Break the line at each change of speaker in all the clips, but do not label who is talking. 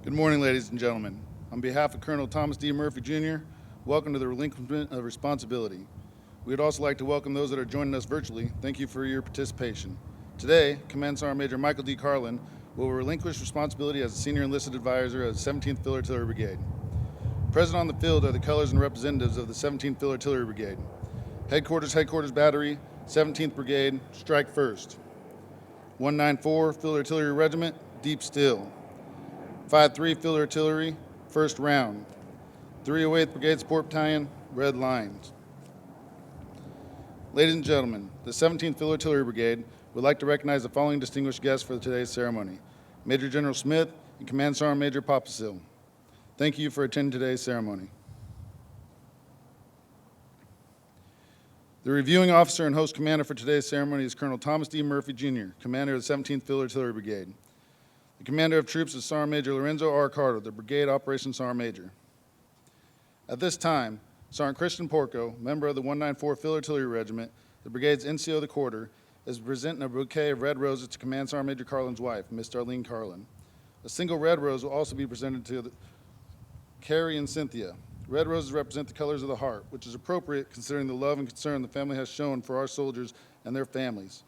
Good morning, ladies and gentlemen. On behalf of Colonel Thomas D. Murphy, Jr., welcome to the Relinquishment of Responsibility. We would also like to welcome those that are joining us virtually. Thank you for your participation. Today, Command Sergeant Major Michael D. Carlan will relinquish responsibility as a senior enlisted advisor of the 17th Field Artillery Brigade. Present on the field are the colors and representatives of the 17th Field Artillery Brigade. Headquarters Battery, 17th Brigade, Strike First. 194 Field Artillery Regiment, Deep Still. 5-3 Field Artillery, First Round. 308th Brigade Support Battalion, Red Lines. Ladies and gentlemen, the 17th Field Artillery Brigade would like to recognize the following distinguished guests for today's ceremony: Major General Smith and Command Sergeant Major Popisil. Thank you for attending today's ceremony. The reviewing officer and host commander for today's ceremony is Colonel Thomas D. Murphy, Jr., commander of the 17th Field Artillery Brigade. The commander of troops is Sergeant Major Lorenzo R. Carter, the Brigade Operations Sergeant Major. At this time, Sergeant Christian Porco, member of the 194 Field Artillery Regiment, the Brigade's NCO of the Quarter, is presenting a bouquet of red roses to Command Sergeant Major Carlan's wife, Miss Darlene Carlan. A single red rose will also be presented to Carrie and Cynthia. Red roses represent the colors of the heart, which is appropriate considering the love and concern the family has shown for our soldiers and their families.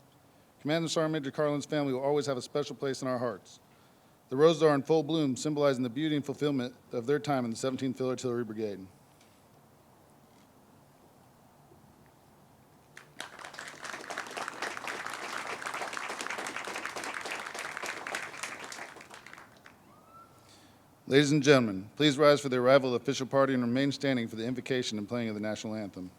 Command Sergeant Major Carlan's family will always have a special place in our hearts. The roses are in full bloom, symbolizing the beauty and fulfillment of their time in the 17th Field Artillery Brigade. Ladies and gentlemen, please rise for the arrival of the official party and remain standing for the invocation and playing of the national anthem.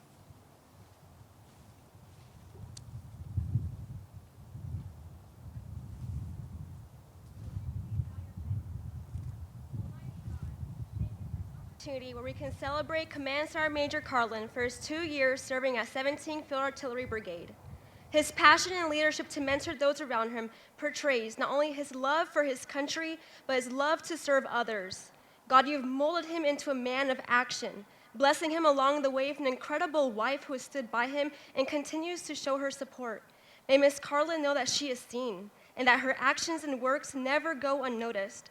Where we can celebrate Command Sergeant Major Carlan for his 2 years serving at 17th Field Artillery Brigade. His passion and leadership to mentor those around him portrays not only his love for his country, but his love to serve others. God, you've molded him into a man of action, blessing him along the way with an incredible wife who has stood by him and continues to show her support. May Miss Carlan know that she is seen and that her actions and works never go unnoticed.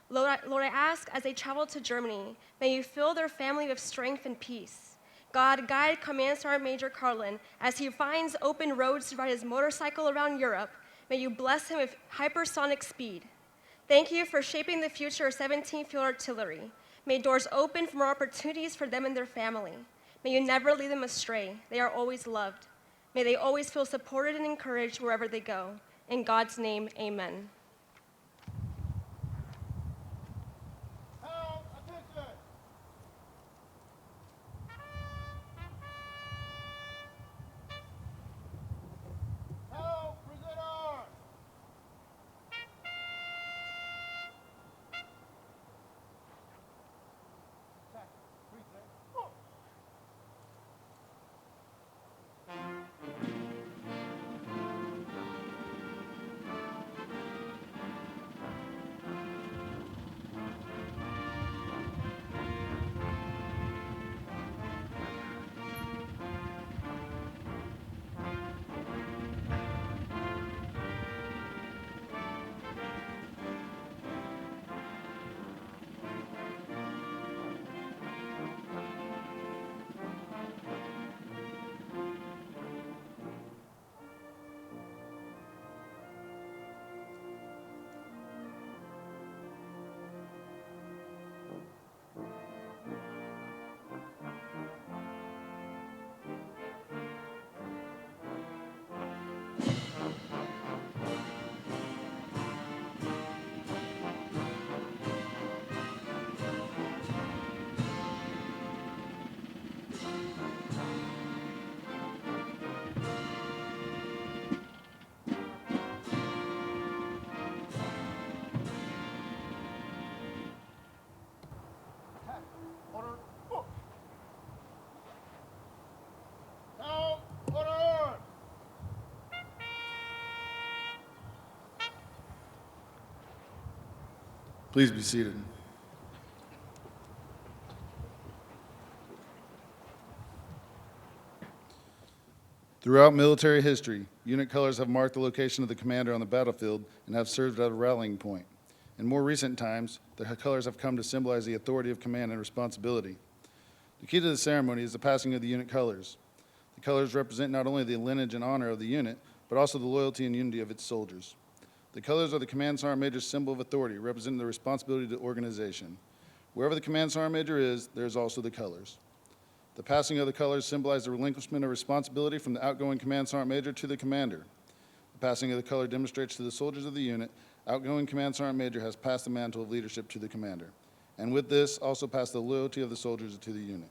Lord, I ask as they travel to Germany, may you fill their family with strength and peace. God, guide Command Sergeant Major Carlan as he finds open roads to ride his motorcycle around Europe. May you bless him with hypersonic speed. Thank you for shaping the future of 17th Field Artillery. May doors open for more opportunities for them and their family. May you never lead them astray. They are always loved. May they always feel supported and encouraged wherever they go. In God's name, amen.
Please be seated. Throughout military history, unit colors have marked the location of the commander on the battlefield and have served as a rallying point. In more recent times, the colors have come to symbolize the authority of command and responsibility. The key to the ceremony is the passing of the unit colors. The colors represent not only the lineage and honor of the unit, but also the loyalty and unity of its soldiers. The colors are the Command Sergeant Major's symbol of authority, representing the responsibility to the organization. Wherever the Command Sergeant Major is, there is also the colors. The passing of the colors symbolizes the relinquishment of responsibility from the outgoing Command Sergeant Major to the commander. The passing of the color demonstrates to the soldiers of the unit, outgoing Command Sergeant Major has passed the mantle of leadership to the commander. And with this, also passed the loyalty of the soldiers to the unit.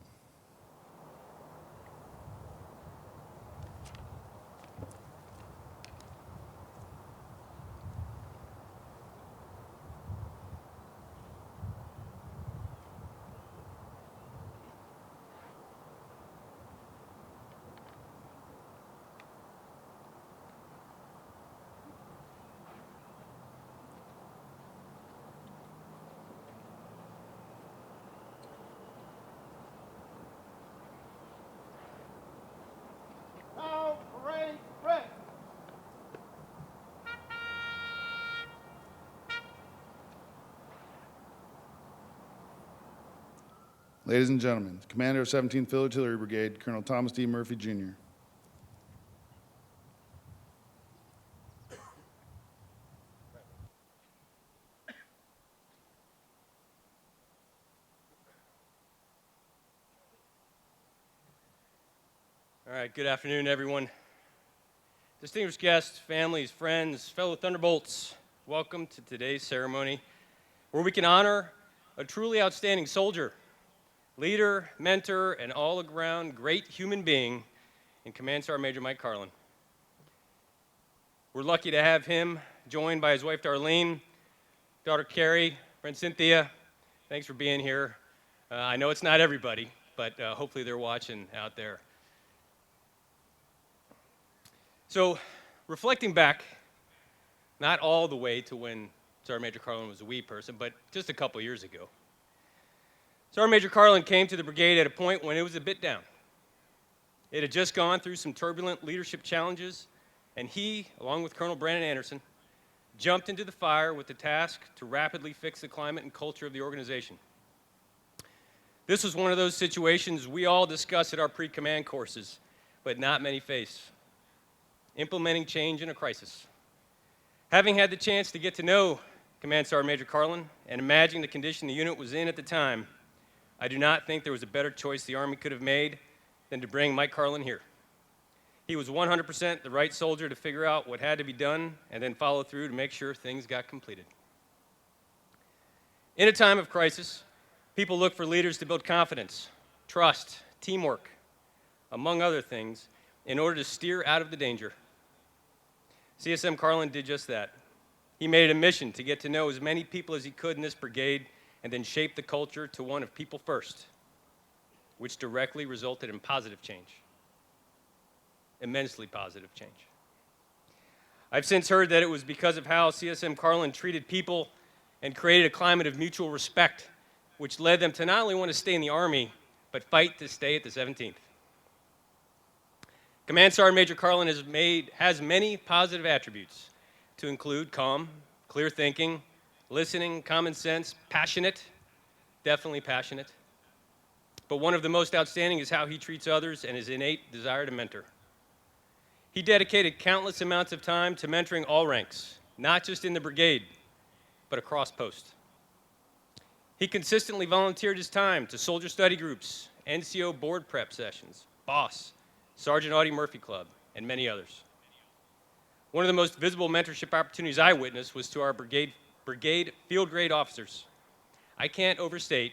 Ladies and gentlemen, the Commander of 17th Field Artillery Brigade, Colonel Thomas D. Murphy, Jr.
All right, good afternoon, everyone. Distinguished guests, families, friends, fellow Thunderbolts, welcome to today's ceremony where we can honor a truly outstanding soldier, leader, mentor, and all-around great human being in Command Sergeant Major Mike Carlan. We're lucky to have him joined by his wife Darlene, daughter Carrie, friend Cynthia. Thanks for being here. I know it's not everybody, but hopefully they're watching out there. So, reflecting back, not all the way to when Sergeant Major Carlan was a wee person, but just a couple years ago. Sergeant Major Carlan came to the brigade at a point when it was a bit down. It had just gone through some turbulent leadership challenges, and he, along with Colonel Brandon Anderson, jumped into the fire with the task to rapidly fix the climate and culture of the organization. This was one of those situations we all discuss at our pre-command courses, but not many face. Implementing change in a crisis. Having had the chance to get to know Command Sergeant Major Carlan and imagine the condition the unit was in at the time, I do not think there was a better choice the Army could have made than to bring Mike Carlan here. He was 100% the right soldier to figure out what had to be done and then follow through to make sure things got completed. In a time of crisis, people look for leaders to build confidence, trust, teamwork, among other things, in order to steer out of the danger. CSM Carlan did just that. He made it a mission to get to know as many people as he could in this brigade and then shape the culture to one of people first, which directly resulted in positive change, immensely positive change. I've since heard that it was because of how CSM Carlan treated people and created a climate of mutual respect, which led them to not only want to stay in the Army, but fight to stay at the 17th. Command Sergeant Major Carlan has many positive attributes, to include calm, clear thinking, listening, common sense, passionate, definitely passionate. But one of the most outstanding is how he treats others and his innate desire to mentor. He dedicated countless amounts of time to mentoring all ranks, not just in the brigade, but across post. He consistently volunteered his time to soldier study groups, NCO board prep sessions, BOSS, Sergeant Audie Murphy Club, and many others. One of the most visible mentorship opportunities I witnessed was to our brigade field grade officers. I can't overstate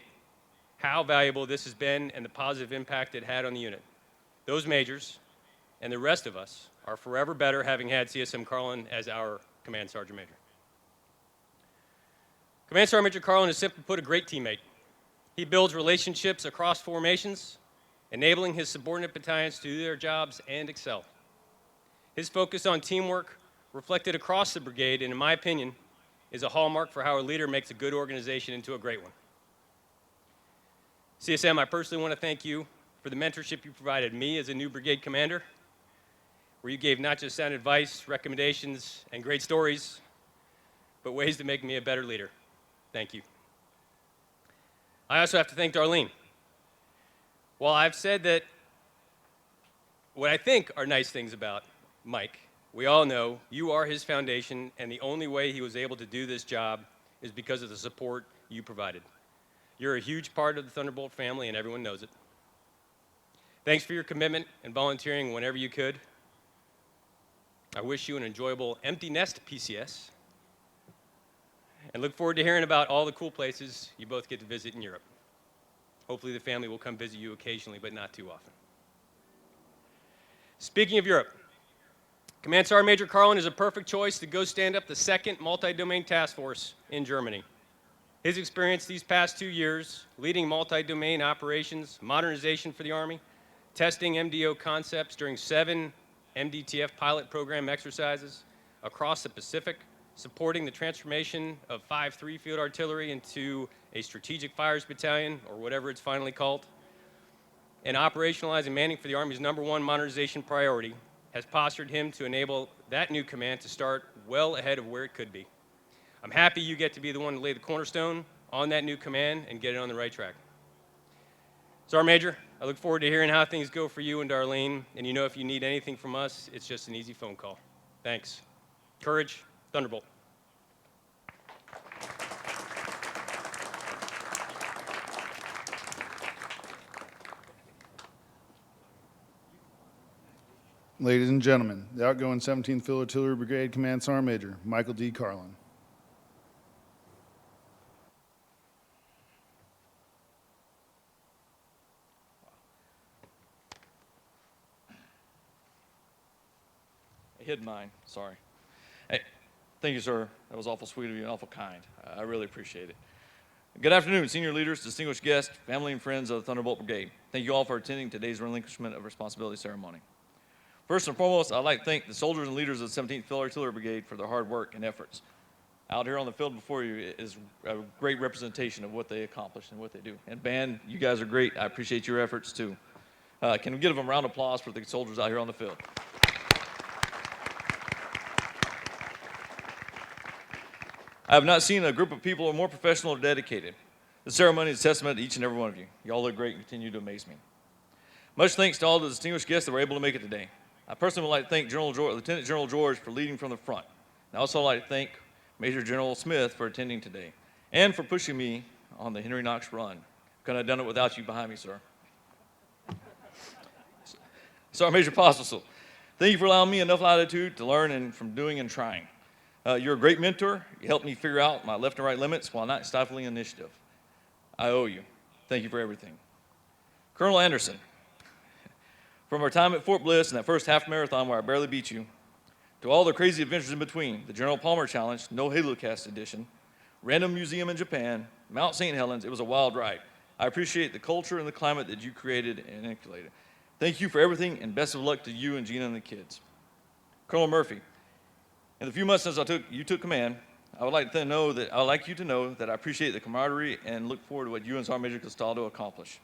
how valuable this has been and the positive impact it had on the unit. Those majors and the rest of us are forever better having had CSM Carlan as our Command Sergeant Major. Command Sergeant Major Carlan is simply put a great teammate. He builds relationships across formations, enabling his subordinate battalions to do their jobs and excel. His focus on teamwork reflected across the brigade, and in my opinion, is a hallmark for how a leader makes a good organization into a great one. CSM, I personally want to thank you for the mentorship you provided me as a new brigade commander, where you gave not just sound advice, recommendations, and great stories, but ways to make me a better leader. Thank you. I also have to thank Darlene. While I've said that what I think are nice things about Mike, we all know you are his foundation, and the only way he was able to do this job is because of the support you provided. You're a huge part of the Thunderbolt family, and everyone knows it. Thanks for your commitment and volunteering whenever you could. I wish you an enjoyable empty nest PCS, and look forward to hearing about all the cool places you both get to visit in Europe. Hopefully the family will come visit you occasionally, but not too often. Speaking of Europe, Command Sergeant Major Carlan is a perfect choice to go stand up the 2nd Multi-Domain Task Force in Germany. His experience these past 2 years, leading multi-domain operations, modernization for the Army, testing MDO concepts during 7 MDTF pilot program exercises across the Pacific, supporting the transformation of 5-3 Field Artillery into a Strategic Fires Battalion, or whatever it's finally called, and operationalizing Manning for the Army's #1 modernization priority, has postured him to enable that new command to start well ahead of where it could be. I'm happy you get to be the one to lay the cornerstone on that new command and get it on the right track. Sergeant Major, I look forward to hearing how things go for you and Darlene, and you know if you need anything from us, it's just an easy phone call. Thanks. Courage, Thunderbolt.
Ladies and gentlemen, the outgoing 17th Field Artillery Brigade Command Sergeant Major Michael D. Carlan.
I hid mine, sorry. Hey, thank you, sir. That was awful sweet of you and awful kind. I really appreciate it. Good afternoon, senior leaders, distinguished guests, family and friends of the Thunderbolt Brigade. Thank you all for attending today's relinquishment of responsibility ceremony. First and foremost, I'd like to thank the soldiers and leaders of the 17th Field Artillery Brigade for their hard work and efforts. Out here on the field before you is a great representation of what they accomplished and what they do. And band, you guys are great. I appreciate your efforts too. Can we give them a round of applause for the soldiers out here on the field? I have not seen a group of people more professional or dedicated. The ceremony is a testament to each and every one of you. You all look great and continue to amaze me. Much thanks to all the distinguished guests that were able to make it today. I personally would like to thank Lieutenant General George for leading from the front. I also like to thank Major General Smith for attending today and for pushing me on the Henry Knox run. Couldn't have done it without you behind me, sir. Sergeant Major Postleson, thank you for allowing me enough latitude to learn and from doing and trying. You're a great mentor. You helped me figure out my left and right limits while not stifling initiative. I owe you. Thank you for everything. Colonel Anderson, from our time at Fort Bliss and that first half marathon where I barely beat you, to all the crazy adventures in between, the General Palmer Challenge, no Halocast edition, Random Museum in Japan, Mount St. Helens, it was a wild ride. I appreciate the culture and the climate that you created and inculcated. Thank you for everything, and best of luck to you and Gina and the kids. Colonel Murphy, in the few months since you took command, I would like you to know that I appreciate the camaraderie and look forward to what you and Sergeant Major Castaldo accomplish.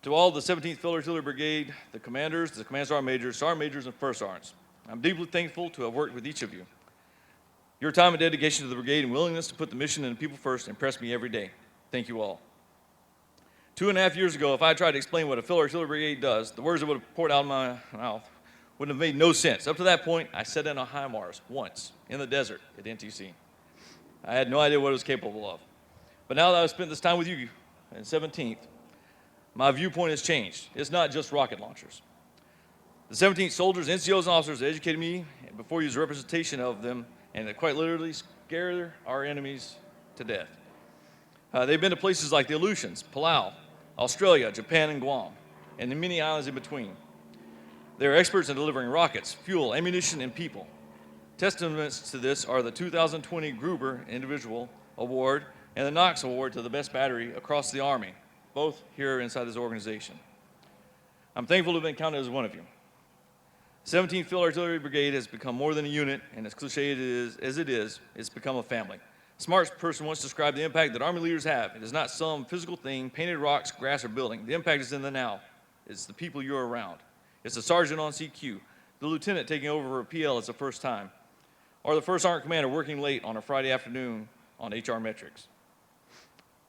To all the 17th Field Artillery Brigade, the commanders, the command sergeant majors, and first sergeants, I'm deeply thankful to have worked with each of you. Your time and dedication to the brigade and willingness to put the mission and the people first impress me every day. Thank you all. 2.5 years ago, if I tried to explain what a Field Artillery Brigade does, the words that would have poured out of my mouth would have made no sense. Up to that point, I sat in on HIMARS once in the desert at NTC. I had no idea what it was capable of. But now that I've spent this time with you in 17th, my viewpoint has changed. It's not just rocket launchers. The 17th soldiers, NCOs, and officers that educated me before you as a representation of them and that quite literally scare our enemies to death. They've been to places like the Aleutians, Palau, Australia, Japan, and Guam, and the many islands in between. They're experts in delivering rockets, fuel, ammunition, and people. Testaments to this are the 2020 Gruber Individual Award and the Knox Award to the best battery across the Army, both here inside this organization. I'm thankful to have been counted as one of you. 17th Field Artillery Brigade has become more than a unit, and as cliche as it is, it's become a family. A smart person once described the impact that Army leaders have. It is not some physical thing, painted rocks, grass, or building. The impact is in the now. It's the people you're around. It's the sergeant on CQ, the lieutenant taking over for a PL as the first time, or the first sergeant commander working late on a Friday afternoon on HR metrics.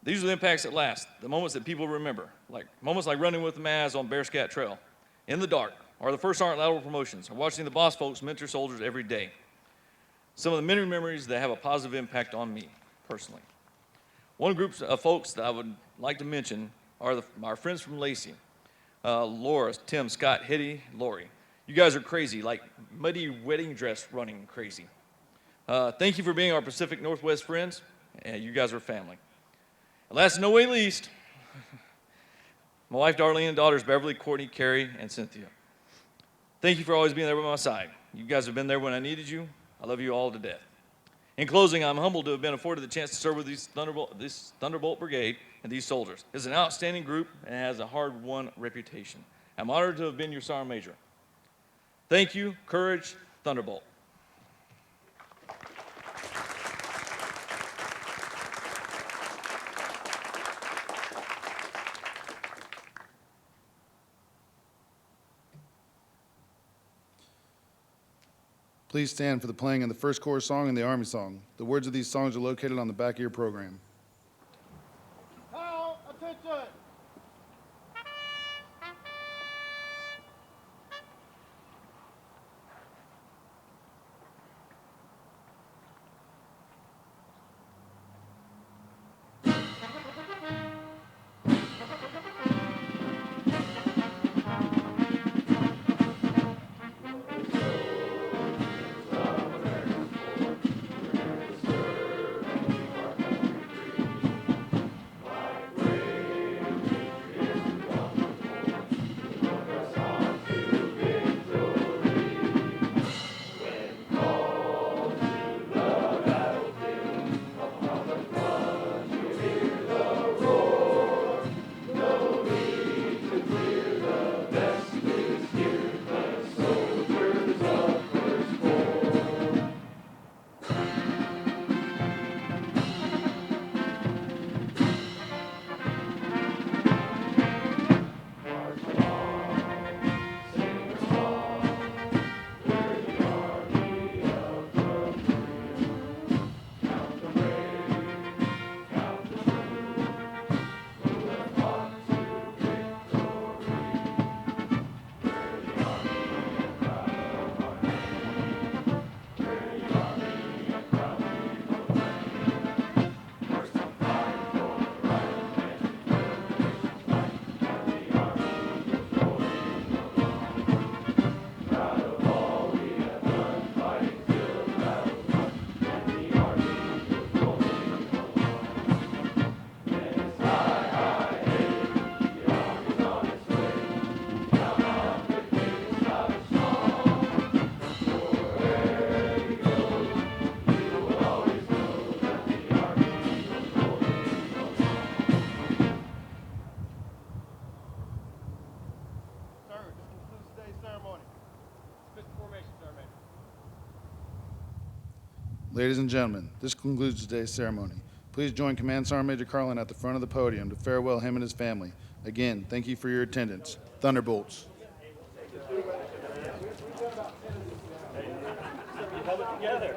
These are the impacts that last, the moments that people remember, like moments like running with the Maz on Bear Scat Trail, in the dark, or the first sergeant lateral promotions, or watching the boss folks mentor soldiers every day. Some of the many memories that have a positive impact on me, personally. One group of folks that I would like to mention are our friends from Lacey. Laura, Tim, Scott, Hitty, Lori. You guys are crazy, like muddy wedding dress running crazy. Thank you for being our Pacific Northwest friends, and you guys are family. And last and no way least, my wife Darlene and daughters Beverly, Courtney, Carrie, and Cynthia. Thank you for always being there by my side. You guys have been there when I needed you. I love you all to death. In closing, I'm humbled to have been afforded the chance to serve with this Thunderbolt Brigade and these soldiers. It's an outstanding group and has a hard-won reputation. I'm honored to have been your Sergeant Major. Thank you, courage, Thunderbolt.
Please stand for the playing of the first chorus song and the Army song. The words of these songs are located on the back of your program.
Now, attention!
Ladies and gentlemen, this concludes today's ceremony. Please join Command Sergeant Major Carlan at the front of the podium to farewell him and his family. Again, thank you for your attendance. Thunderbolts.
You held it together.